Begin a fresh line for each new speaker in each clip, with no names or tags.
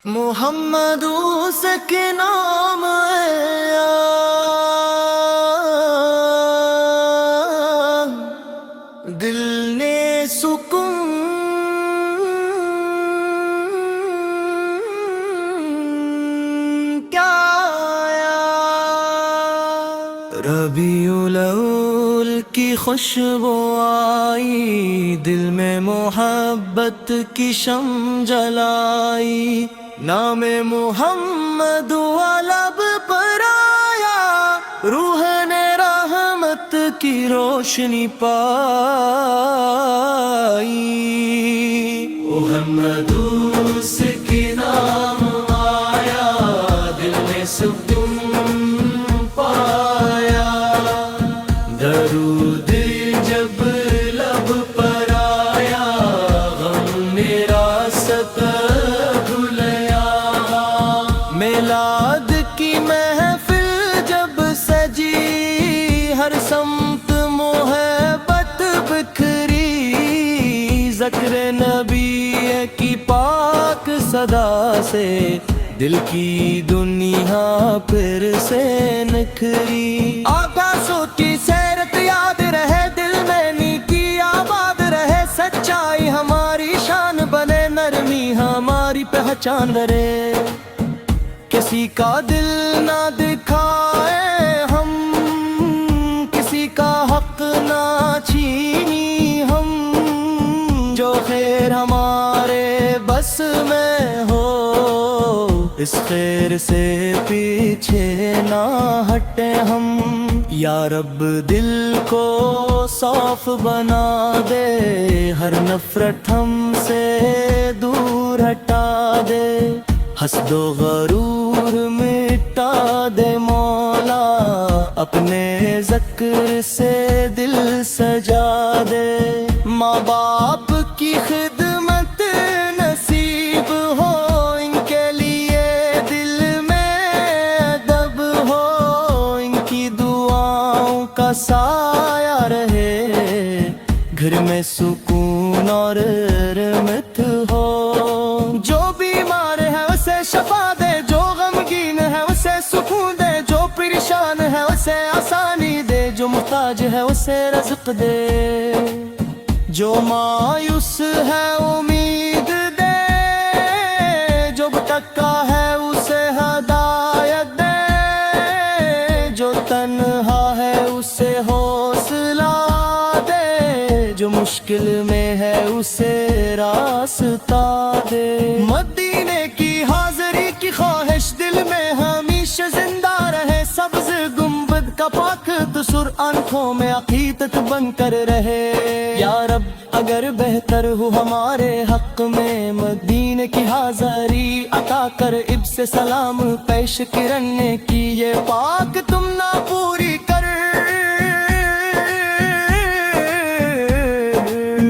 محمد اس کے نام ہے دل نے سکون کیا آیا، ربیع الاول کی خوشبو آئی، دل میں محبت کی شمع جلائی، نام محمد لب پر آیا، روح نے رحمت کی روشنی پائی، محمد اس کے نام آیا، دل نے سکون پایا، درود جب لب پر آیا، غم میرا میلاد کی محفل جب سجی، ہر سمت محبت بکھری، ذکر نبی کی پاک صدا سے دل کی دنیا پھر سے نکھری، آقا سوچی سیرت یاد رہے، دل میں نیکی آباد رہے، سچائی ہماری شان بنے، نرمی ہماری پہچان رہے، کسی کا دل نہ دکھائے ہم، کسی کا حق نہ چھینی ہم، جو خیر ہمارے بس میں ہو، اس خیر سے پیچھے نہ ہٹے ہم، یا رب دل کو صاف بنا دے، ہر نفرت ہم سے دور ہٹا دے، حسد و غرور مٹا دے مولا، اپنے ذکر سے دل سجا دے، ماں باپ کی خدمت نصیب ہو، ان کے لیے دل میں ادب ہو، ان کی دعاؤں کا سایہ رہے، گھر میں سکون اور رحمت ہو، جو بیمار ہے اسے شفا دے، جو غمگین ہے اسے سکون دے، جو پریشان ہے اسے آسانی دے، جو محتاج ہے اسے رزق دے، جو مایوس ہے امید دے، جو بھٹکا ہے اسے ہدایت دے، جو تنہا ہے اسے حوصلہ دے، جو مشکل میں ہے اسے راستہ دے، مدینے کی حاضری کی خواہش دل میں ہمیشہ زندہ رہے، سبز گنبد کا پاک تصور آنکھوں میں عقیدت بن کر رہے، یا رب اگر بہتر ہو ہمارے حق میں مدینے کی حاضری عطا کر، اب سے سلام پیش کرنے کی یہ پاک تم نہ پوری کر،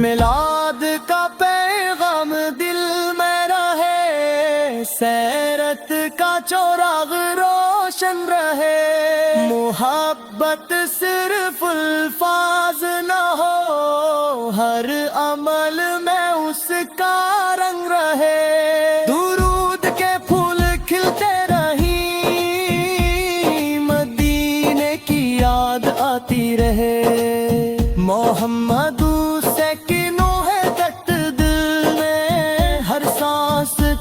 میلاد کا پیغام دل میں رہے، سیرت کا چوراغ روشن رہے، محبت صرف الفاظ نہ ہو، ہر عمل میں اس کا رنگ رہے، درود کے پھول کھلتے رہیں، مدینے کی یاد آتی رہے، محمد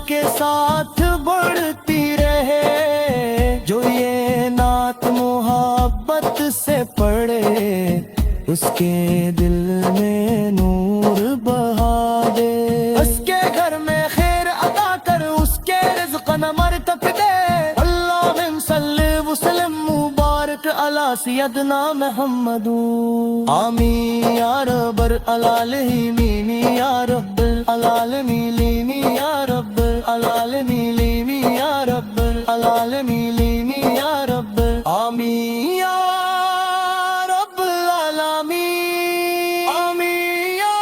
کے ساتھ بڑھتی رہے، جو یہ نعت محبت سے پڑھے، اس کے دل میں نور بہا دے، اس کے گھر میں خیر عطا کر، اس کے رزق نمر تک دے، اللہم صلی وسلم مبارک علی سیدنا محمد، آمین یا رب العالمین، یا رب العالمین، یا رب العالمین، یا رب العالمین، یا رب آمین یا رب العالمین، آمین یا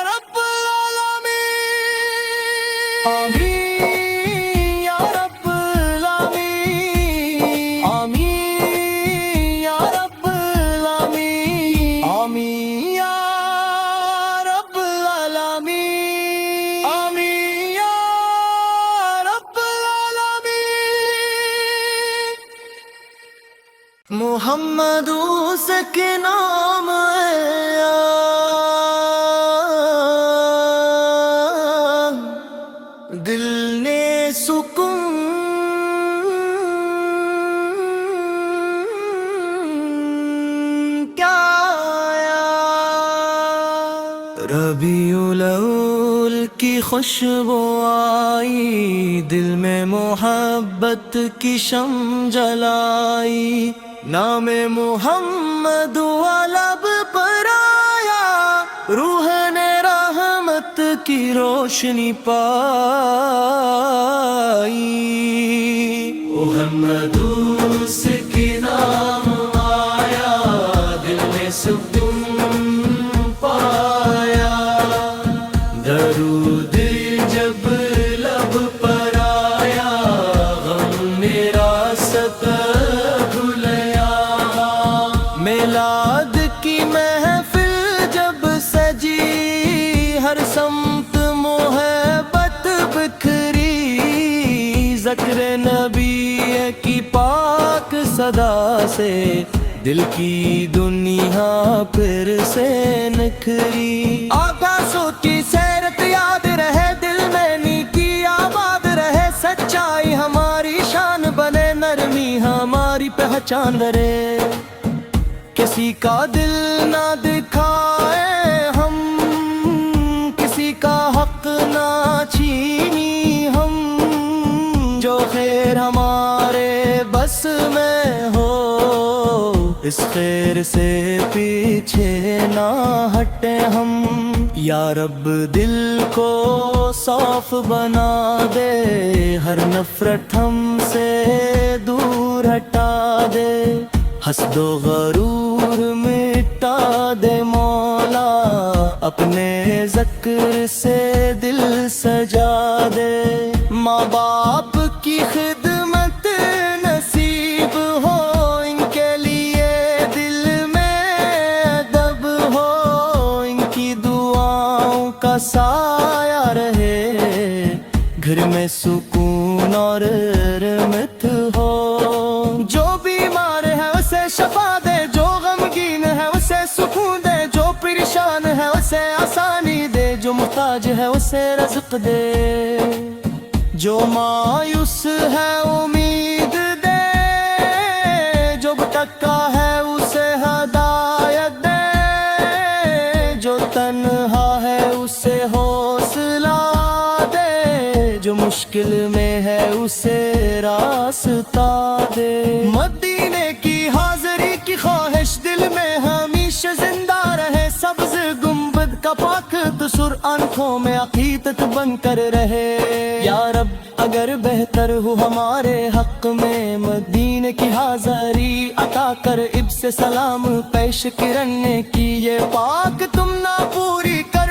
رب العالمین، آمین یا رب العالمین، آمین یا رب العالمین، آمین یا رب العالمین، آمین یا محمد اس کے نام ہے دل نے سکون کیا آیا، ربیع الاول کی خوشبو آئی، دل میں محبت کی شمع جلائی، نام محمد لب پر آیا، روح نے رحمت کی روشنی پائی، محمد اس کے نام آیا، دل میں سکون پایا، درود جب لب پر آیا، غم میرا ستر بھولیا، میلاد کی محفل جب سجی، ہر سمت محبت بکھری، ذکر نبی کی پاک صدا سے دل کی دنیا پھر سے نکھری، آقا سوچی سیرت یاد رہے، دل میں نیکی آباد رہے، سچائی ہماری شان بنے، نرمی ہماری پہچان رہے، کسی کا دل نہ دکھائے ہم، کسی کا حق نہ چھینی ہم، جو خیر ہمارے بس میں ہو، اس خیر سے پیچھے نہ ہٹے ہم، یا رب دل کو صاف بنا دے، ہر نفرت ہم سے دور ہٹا دے، حسد و غرور مٹا دے مولا، اپنے ذکر سے دل سجا دے، ماں باپ کی خدمت نصیب ہو، ان کے لیے دل میں ادب ہو، ان کی دعاؤں کا سایہ رہے، گھر میں سکون اور رحمت ہو، جو بیمار ہے اسے شفا دے، جو غمگین ہے اسے سکون دے، جو پریشان ہے اسے آسانی دے، جو محتاج ہے اسے رزق دے، جو مایوس ہے امید دے، جو بھٹکا ہے اسے ہدایت دے، جو تنہا ہے اسے حوصلہ دے، جو مشکل میں ہے اسے راستہ دے، مدینے کی حاضری کی خواہش دل میں ہمیشہ زندہ رہے، سبز گنبد کا پاک تصور آنکھوں میں عقیدت بن کر رہے، یا رب اگر بہتر ہو ہمارے حق میں مدینے کی حاضری عطا کر، اب سے سلام پیش کرنے کی یہ پاک تم نہ پوری کر،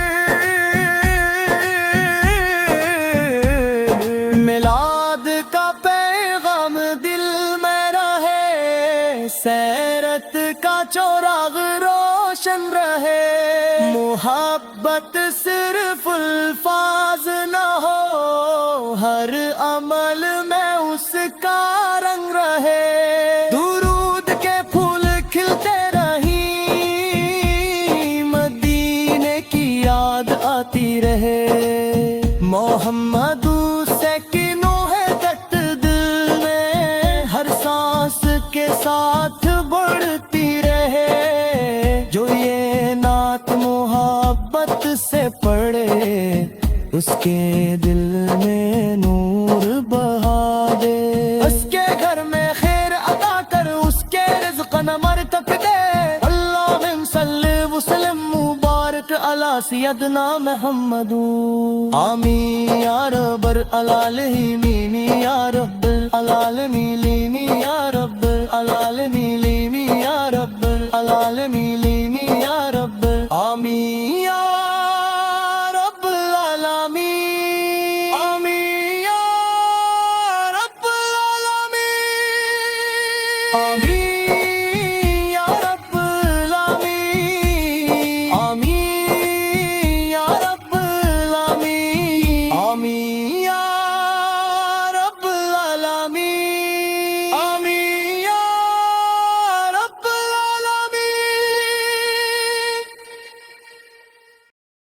میلاد کا پیغام دل میں رہے، سیرت کا چوراغ روشن رہے، محبت صرف الفاظ نہ ہو، ہر عمل میں اس کا رنگ رہے، درود کے پھول کھلتے رہیں، مدینے کی یاد آتی رہے، محمد سکینوں ہے تت دل میں، ہر سانس کے ساتھ بڑھتی رہے، جو یہ نعت محبت سے پڑھے، اس کے دل میں نور بہا دے، اس کے گھر میں خیر عطا کر، اس کے رزق نمر تک دے، اللہم صلی وسلم مبارک علی سیدنا محمد، آمین یا رب العالمین یا رب العالمین۔